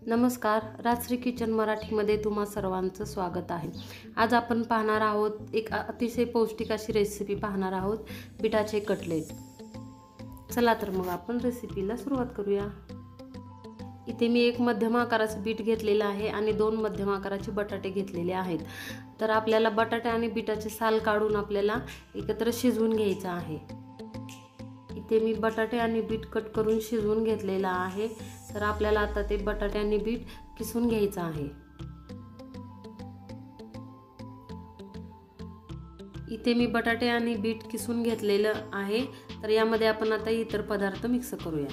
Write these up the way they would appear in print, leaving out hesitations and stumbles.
नमस्कार, राजश्री किचन मराठीमध्ये तुम्हा सर्वांचं स्वागत आहे। आज आपण पाहणार आहोत एक अतिशय पौष्टिक अशी रेसिपी पाहणार आहोत, बीटाचे कटलेट। चला तर मग आपण रेसिपीला सुरुवात करूया। इथे मी एक मध्यम आकाराचे बीट घेतलेला आहे आणि 2 मध्यम आकाराचे बटाटे घेतलेले आहेत। तर आपल्याला बटाटे आणि बीटाचे साल काढून आपल्याला एकत्र शिजवून घ्यायचं आहे। इथे मी बटाटे आणि बीट कट करून शिजवून घेतलेला आहे। तर आपल्याला आता ते बटाटे आणि बीट किसून घ्यायचं आहे। इथे मी बटाटे आणि बीट किसून घेतलेलं आहे। तर यामध्ये आपण आता इतर पदार्थ मिक्स करूया।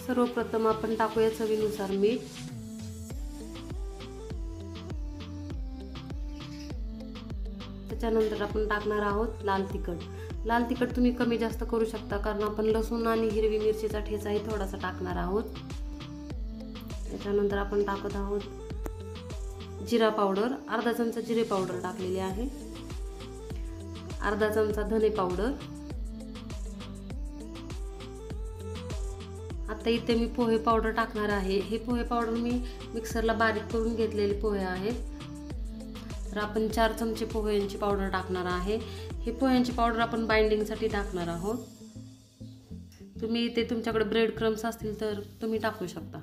सर्वप्रथम आपण टाकूया चवीनुसार मीठ, त्याच्यानंतर आपण टाकणार आहोत लाल तिखट। लाल तिखट तुम्ही कमी जास्त करू शकता, कारण आपण लसूण आणि हिरवी मिरचीचा ठेचाही थोडासा टाकणार आहोत। त्याच्यानंतर आपण टाकत आहोत जिरा पावडर, अर्धा चमचा जिरे पावडर टाकलेली आहे, अर्धा चमचा धने पावडर। आता इथे मी पोहे पावडर टाकणार आहे। हे पोहे पावडर मी मिक्सरला बारीक करून घेतलेले पोहे आहेत। तर आपण 4 चमचे पोह्यांची पावडर टाकणार आहे। हे पोह्यांची पावडर आपण बाइंडिंगसाठी टाकणार आहोत। तुम्ही इथे तुमच्याकडे ब्रेड क्रम्स असतील तर तुम्ही टाकू शकता।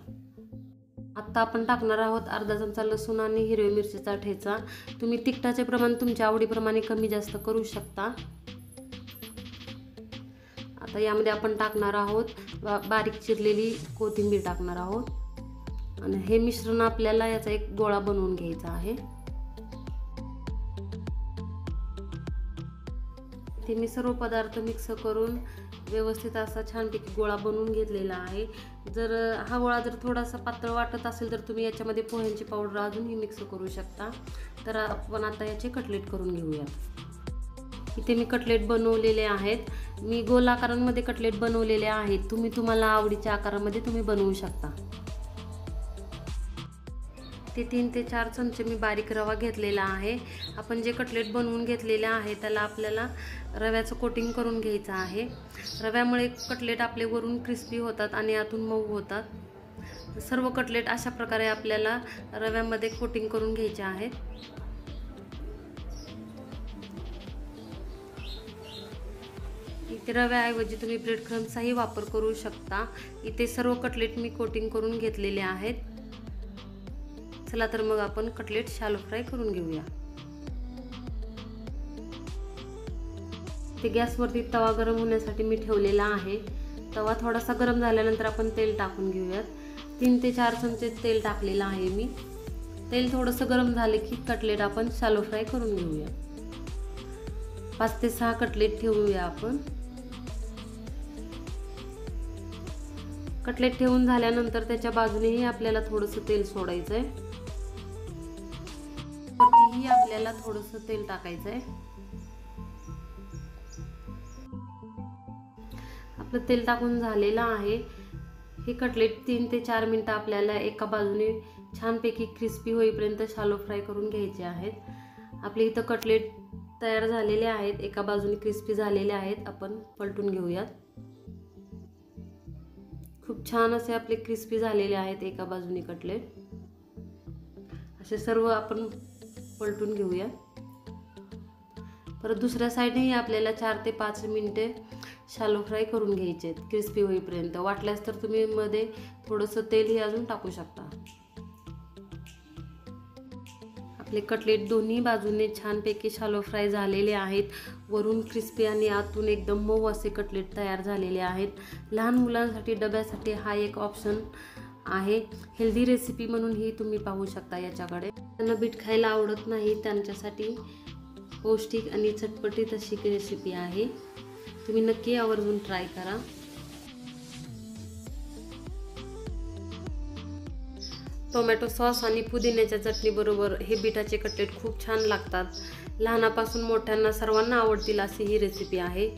आता आपण टाकणार आहोत अर्धा चमचा लसूण आणि हिरवी मिरचीचा ठेचा। तुम्ही तिखटाचे प्रमाण तुमच्या आवडीप्रमाणे कमी जास्त करू शकता। आता यामध्ये आपण टाकणार आहोत बारीक चिरलेली कोथिंबीर टाकणार आहोत आणि हे मिश्रण आपल्याला याचा एक गोळा बनवून घ्यायचा आहे। ते मी सर्व पदार्थ मिक्स करून व्यवस्थित असा छानपैकी गोळा बनवून घेतलेला आहे। जर हा गोळा थोडासा पातळ वाटत असेल तर तुम्ही याच्यामध्ये पोह्यांची पावडर अजूनही मिक्स करू शकता। तर आपण आता याचे कटलेट करून घेऊया। इथे मी कटलेट बनवलेले आहेत। मी गोल आकारांमध्ये कटलेट बनवलेले आहेत। तुम्ही तुम्हाला आवडीच्या आकारामध्ये तुम्ही बनवू शकता। ते 3 ते 4 चमचे मी बारीक रवा घेतलेला आहे। आपण जे कटलेट बनवून घेतलेले आहे त्याला आपल्याला रव्याचं कोटिंग करून घ्यायचं आहे। रव्यामुळे कटलेट आपले वरून क्रिस्पी होतात आणि आतून मऊ होतात। सर्व कटलेट अशा प्रकारे आपल्याला रव्यामध्ये कोटिंग करून घ्यायचे आहेत। इथे रव्याऐवजी तुम्ही ब्रेड क्रम्सचाही वापर करू शकता। इथे सर्व कटलेट मी कोटिंग करून घेतलेले आहेत। चला तर मग आपण कटलेट शॅलो फ्राय करून घेऊया। ते गॅसवरती तवा गरम होण्यासाठी मी ठेवलेला आहे। तवा थोडासा गरम झाल्यानंतर आपण तेल टाकून घेऊयात। 3 ते 4 चमचे तेल टाकलेलं आहे मी। तेल थोडंसं गरम झाले की कटलेट आपण शॅलो फ्राय करून घेऊया। 5 ते 6 कटलेट ठेवूया आपण। कटलेट ठेवून झाल्यानंतर त्याच्या बाजूनेही आपल्याला थोडंसं तेल सोडायचं आहे। वरतीही आपल्याला थोडंसं तेल टाकायचं आहे। आपलं तेल टाकून झालेलं आहे। हे कटलेट 3 ते 4 मिनिटं आपल्याला एका बाजूने छानपैकी क्रिस्पी होईपर्यंत शॅलो फ्राय करून घ्यायचे आहेत। आपले इथं कटलेट तयार झालेले आहेत, एका बाजूने क्रिस्पी झालेले आहेत। आपण पलटून घेऊयात। खूप छान असे आपले क्रिस्पी झालेले आहेत एका बाजूने कटलेट। असे सर्व आपण पलटून घेऊया। परत दुसऱ्या साईडनेही आपल्याला 4 ते 5 मिनिटे शॅलो फ्राय करून घ्यायचे आहेत क्रिस्पी होईपर्यंत। वाटल्यास तर तुम्ही मध्ये थोडंसं तेलही अजून टाकू शकता। आपले कटलेट दोन्ही बाजूने छानपैकी शॅलो फ्राय झालेले आहेत। वरून क्रिस्पी आणि आतून एकदम मऊ असे कटलेट तयार झालेले आहेत। लहान मुलांसाठी डब्यासाठी हा एक ऑप्शन आहे। हेल्दी रेसिपी म्हणूनही तुम्ही पाहू शकता याच्याकडे। त्यांना बीट खायला आवडत नाही त्यांच्यासाठी पौष्टिक आणि चटपटीत अशी रेसिपी आहे। तुम्ही नक्की आवर्जून ट्राय करा। टोमॅटो सॉस आणि पुदिन्याच्या चटणी बरोबर हे बीटाचे कटलेट खूप छान लागतात। लहानापासून मोठ्यांना सर्वांना आवडतील अशी ही रेसिपी आहे।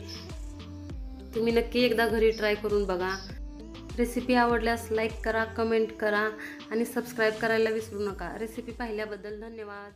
तुम्ही नक्की एकदा घरी ट्राय करून बघा। रेसिपी आवडल्यास लाईक करा, कमेंट करा आणि सबस्क्राईब करायला विसरू नका। रेसिपी पाहिल्याबद्दल धन्यवाद।